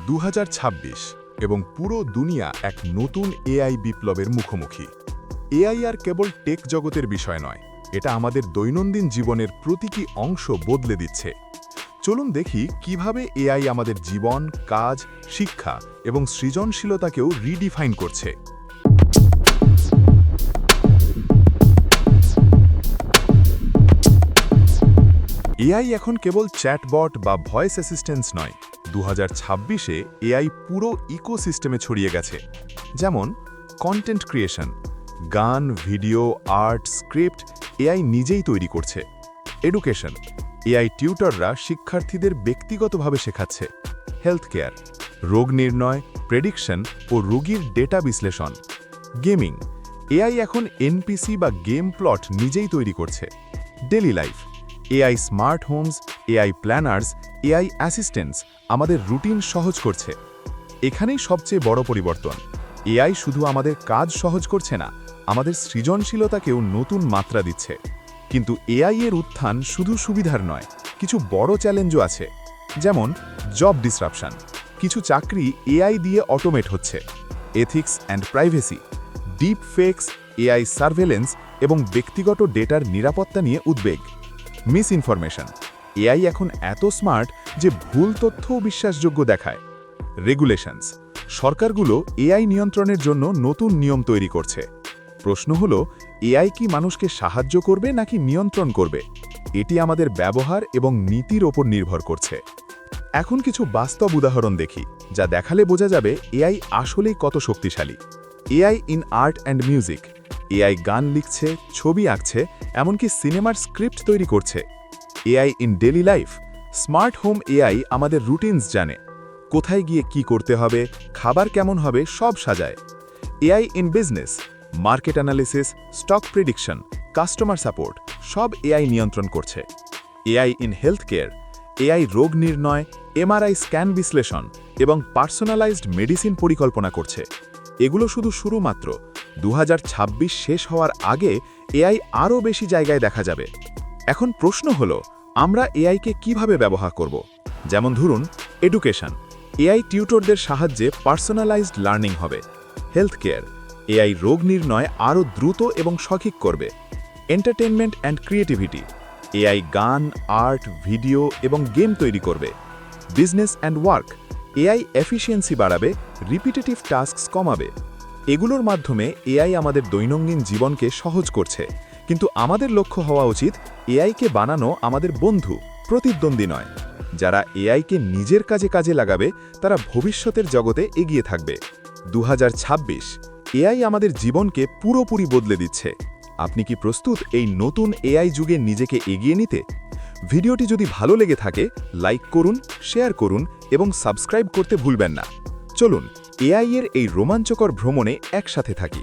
2026 এবং পুরো দুনিয়া এক নতুন এআই বিপ্লবের মুখোমুখি। এআই আর কেবল টেক জগতের বিষয় নয়, এটা আমাদের দৈনন্দিন জীবনের প্রতিটি অংশ বদলে দিচ্ছে। চলুন দেখি কিভাবে এআই আমাদের জীবন, কাজ, শিক্ষা এবং সৃজনশীলতাকেও রিডিফাইন করছে। এআই এখন কেবল চ্যাটবট বা ভয়েস অ্যাসিস্ট্যান্স নয়, 2026-এ এআই পুরো ইকোসিস্টেমে ছড়িয়ে গেছে। যেমন কন্টেন্ট ক্রিয়েশন, গান, ভিডিও, আর্ট, স্ক্রিপ্ট এআই নিজেই তৈরি করছে। এডুকেশন, এআই টিউটররা শিক্ষার্থীদের ব্যক্তিগতভাবে শেখাচ্ছে। হেলথ কেয়ার, রোগ নির্ণয়, প্রেডিকশন ও রোগীর ডেটা বিশ্লেষণ। গেমিং, এআই এখন এনপিসি বা গেম প্লট নিজেই তৈরি করছে। Daily life, AI smart homes, AI planners, AI assistants আমাদের রুটিন সহজ করছে। এখানেই সবচেয়ে বড় পরিবর্তন, এআই শুধু আমাদের কাজ সহজ করছে না, আমাদের সৃজনশীলতাকেও নতুন মাত্রা দিচ্ছে। কিন্তু এআই এর উত্থান শুধু সুবিধার নয়, কিছু বড় চ্যালেঞ্জও আছে। যেমন জব ডিসরাপশন, কিছু চাকরি এআই দিয়ে অটোমেট হচ্ছে। Ethics and privacy, deepfakes, AI surveillance এবং ব্যক্তিগত ডেটার নিরাপত্তা নিয়ে উদ্বেগ। মিস ইনফরমেশন, এআই এখন এত স্মার্ট যে ভুল তথ্যও বিশ্বাসযোগ্য দেখায়। রেগুলেশনস, সরকারগুলো এআই নিয়ন্ত্রণের জন্য নতুন নিয়ম তৈরি করছে। প্রশ্ন হলো, এআই কি মানুষকে সাহায্য করবে নাকি নিয়ন্ত্রণ করবে? এটি আমাদের ব্যবহার এবং নীতির ওপর নির্ভর করছে। এখন কিছু বাস্তব উদাহরণ দেখি, যা দেখালে বোঝা যাবে এআই আসলেই কত শক্তিশালী। AI in art and music, AI গান লিখছে, ছবি আঁকছে, এমনকি সিনেমার স্ক্রিপ্ট তৈরি করছে। AI in daily life, smart home AI আমাদের রুটিনস জানে, কোথায় গিয়ে কি করতে হবে, খাবার কেমন হবে সব সাজায়। AI in business, market analysis, stock prediction, customer support সব এআই নিয়ন্ত্রণ করছে। AI in health care, AI রোগ নির্ণয়, এমআরআই স্ক্যান বিশ্লেষণ এবং পার্সোনালাইজড মেডিসিন পরিকল্পনা করছে। এগুলো শুধু শুরু মাত্র, 2026 শেষ হওয়ার আগে এআই আরও বেশি জায়গায় দেখা যাবে। এখন প্রশ্ন হলো, আমরা এআইকে কিভাবে ব্যবহার করব? যেমন ধরুন এডুকেশন, এআই টিউটরদের সাহায্যে পার্সোনালাইজড লার্নিং হবে। হেলথ কেয়ার, এআই রোগ নির্ণয় আরও দ্রুত এবং সঠিক করবে। এন্টারটেনমেন্ট অ্যান্ড ক্রিয়েটিভিটি, এআই গান, আর্ট, ভিডিও এবং গেম তৈরি করবে। Business and work, AI efficiency বাড়াবে, রিপিটেটিভ টাস্কস কমাবে। এগুলোর মাধ্যমে এআই আমাদের দৈনন্দিন জীবনকে সহজ করছে, কিন্তু আমাদের লক্ষ্য হওয়া উচিত এআইকে বানানো আমাদের বন্ধু, প্রতিদ্বন্দ্বী নয়। যারা এআইকে নিজের কাজে লাগাবে তারা ভবিষ্যতের জগতে এগিয়ে থাকবে। 2026 এআই আমাদের জীবনকে পুরোপুরি বদলে দিচ্ছে। আপনি কি প্রস্তুত এই নতুন এআই যুগে নিজেকে এগিয়ে নিতে? ভিডিওটি যদি ভালো লেগে থাকে, লাইক করুন, শেয়ার করুন এবং সাবস্ক্রাইব করতে ভুলবেন না। চলুন এআই এর এই রোমাঞ্চকর ভ্রমণে একসাথে থাকি।